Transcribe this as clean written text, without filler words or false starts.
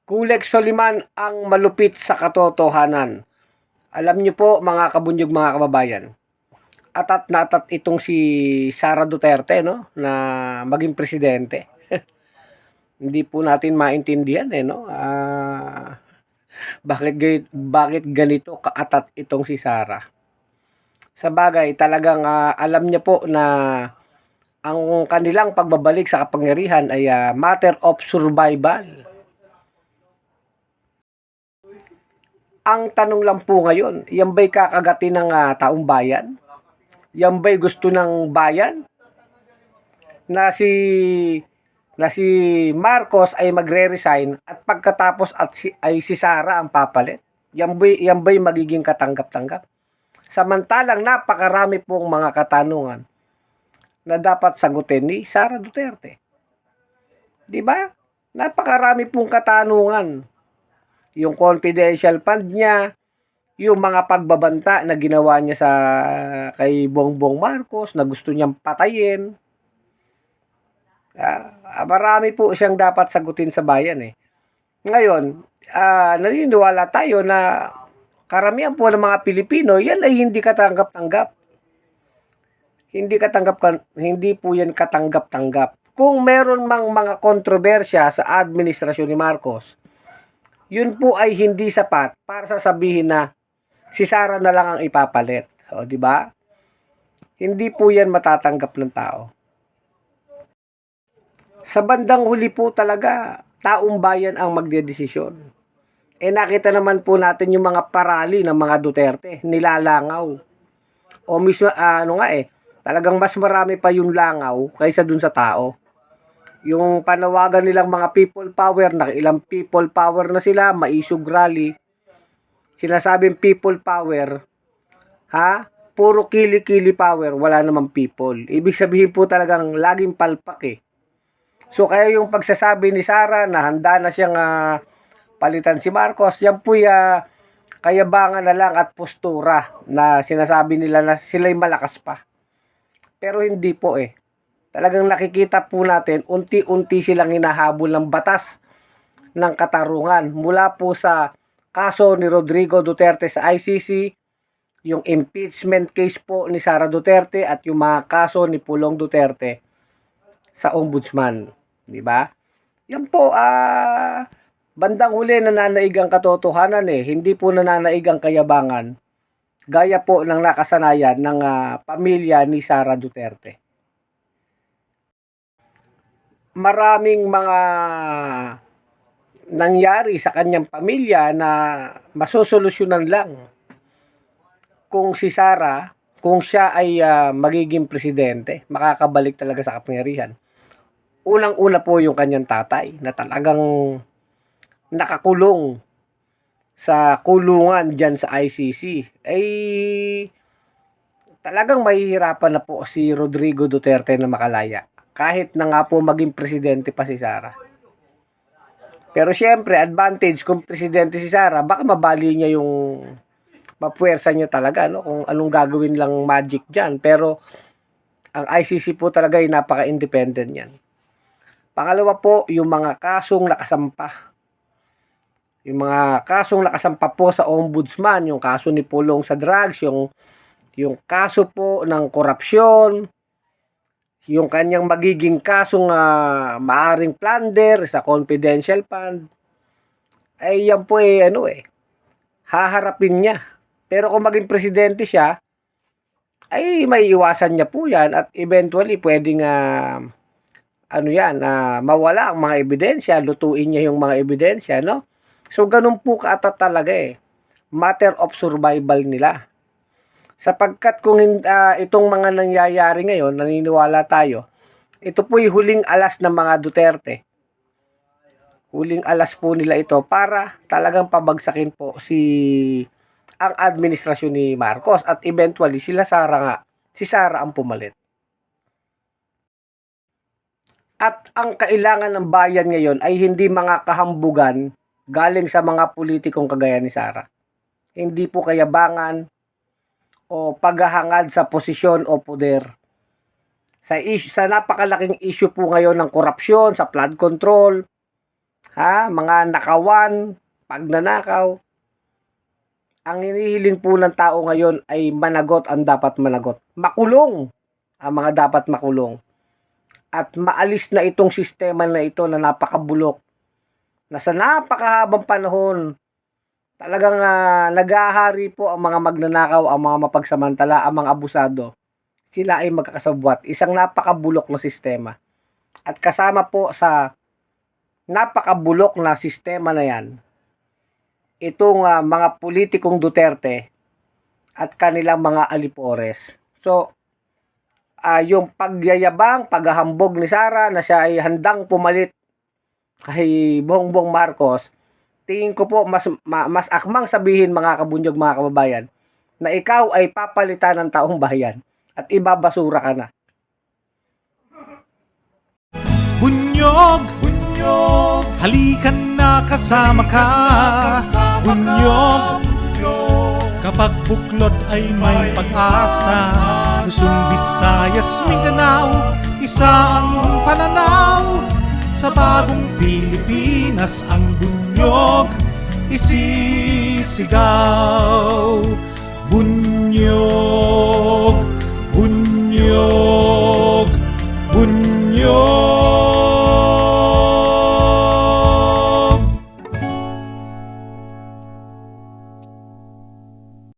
Kulex Soliman ang malupit sa katotohanan. Alam niyo po mga kabunyog mga kababayan, atat na atat itong si Sara Duterte no na maging presidente. Hindi po natin maintindihan no. Bakit ganito kaatat itong si Sara? Sa bagay talagang alam niya po na ang kanilang pagbabalik sa kapangyarihan ay matter of survival. Ang tanong lang po ngayon, yan ba'y kakagatin ng taong bayan? Yan ba'y gusto ng bayan? Na si Marcos ay magre-resign at pagkatapos ay si Sara ang papalit? Yan ba'y magiging katanggap-tanggap? Samantalang napakarami pong mga katanungan na dapat sagutin ni Sara Duterte. 'Di ba? Napakarami pong katanungan. Yung confidential fund niya, yung mga pagbabanta na ginawa niya kay Bongbong Marcos na gusto niyang patayin. Marami po siyang dapat sagutin sa bayan eh. Ngayon, naniniwala tayo na karamihan po ng mga Pilipino, yan ay hindi katanggap-tanggap. Hindi po yan katanggap-tanggap. Kung meron mang mga kontrobersya sa administrasyon ni Marcos, yun po ay hindi sapat para sasabihin na si Sara na lang ang ipapalit. O, di ba? Hindi po yan matatanggap ng tao. Sa bandang huli po talaga, taong bayan ang magdedesisyon. Nakita naman po natin yung mga parali ng mga Duterte, nilalangaw. O mismo, talagang mas marami pa yung langaw kaysa dun sa tao. Yung panawagan nilang mga people power, ilang people power na sila, maisog rally. Sinasabing people power, puro kili-kili power, wala namang people. Ibig sabihin po talagang laging palpak eh. So kaya yung pagsasabi ni Sara na handa na siyang palitan si Marcos, yan po kayabangan na lang at postura na sinasabi nila na sila'y malakas pa. Pero hindi po eh. Talagang nakikita po natin, unti-unti silang hinahabol ng batas ng katarungan. Mula po sa kaso ni Rodrigo Duterte sa ICC, yung impeachment case po ni Sara Duterte at yung mga kaso ni Pulong Duterte sa ombudsman. Di ba? Yan po, bandang huli nananaig ang katotohanan eh. Hindi po nananaig ang kayabangan. Gaya po ng nakasanayan ng pamilya ni Sara Duterte. Maraming mga nangyari sa kanyang pamilya na masosolusyonan lang kung si Sara, kung siya ay magiging presidente, makakabalik talaga sa kapangyarihan. Unang-una po yung kanyang tatay na talagang nakakulong sa kulungan dyan sa ICC. Talagang mahihirapan na po si Rodrigo Duterte na makalaya. Kahit na nga po maging presidente pa si Sara. Pero syempre, advantage kung presidente si Sara, baka mabali niya yung mapuwersa niya talaga, no? Kung anong gagawin lang magic dyan. Pero ang ICC po talaga ay napaka-independent yan. Pangalawa po, yung mga kasong nakasampa. Yung mga kasong nakasampa po sa ombudsman, yung kaso ni Pulong sa drugs, yung kaso po ng korupsyon, yung kanyang magiging kasong maaring plunder sa confidential fund, ay yan po haharapin niya. Pero kung maging presidente siya, ay may iwasan niya po yan at eventually pwedeng mawala ang mga ebidensya, lutuin niya yung mga ebidensya, no? So ganun po kaatat talaga eh. Matter of survival nila. Sapagkat kung itong mga nangyayari ngayon, naniniwala tayo, ito po'y huling alas ng mga Duterte. Huling alas po nila ito para talagang pabagsakin po ang administrasyon ni Marcos at eventually si Sara ang pumalit. At ang kailangan ng bayan ngayon ay hindi mga kahambugan galing sa mga politikong kagaya ni Sara. Hindi po kayabangan o paghahangad sa posisyon o poder. Sa napakalaking issue po ngayon ng korupsyon, sa flood control, mga nakawan, pagnanakaw. Ang hinihiling po ng tao ngayon ay managot ang dapat managot. Makulong ang mga dapat makulong. At maalis na itong sistema na ito na napakabulok. Na sa napakahabang panahon, talagang naghahari po ang mga magnanakaw, ang mga mapagsamantala, ang mga abusado. Sila ay magkakasabwat. Isang napakabulok na sistema. At kasama po sa napakabulok na sistema na yan, itong mga politikong Duterte at kanilang mga alipores. So, yung pagyayabang, paghahambog ni Sara na siya ay handang pumalit kay Bongbong Marcos, tingin ko po mas akmang sabihin mga kabunyog, mga kababayan, na ikaw ay papalitan ng taong bayan at ibabasura ka na. Bunyog, bunyog, halikan na kasama ka. Bunyog, kapag buklod ay may pag-asa. Luzon, Visayas, Mindanao, isa ang pananaw. Sa bagong Pilipinas ang bunyog isisigaw. Bunyog, bunyog.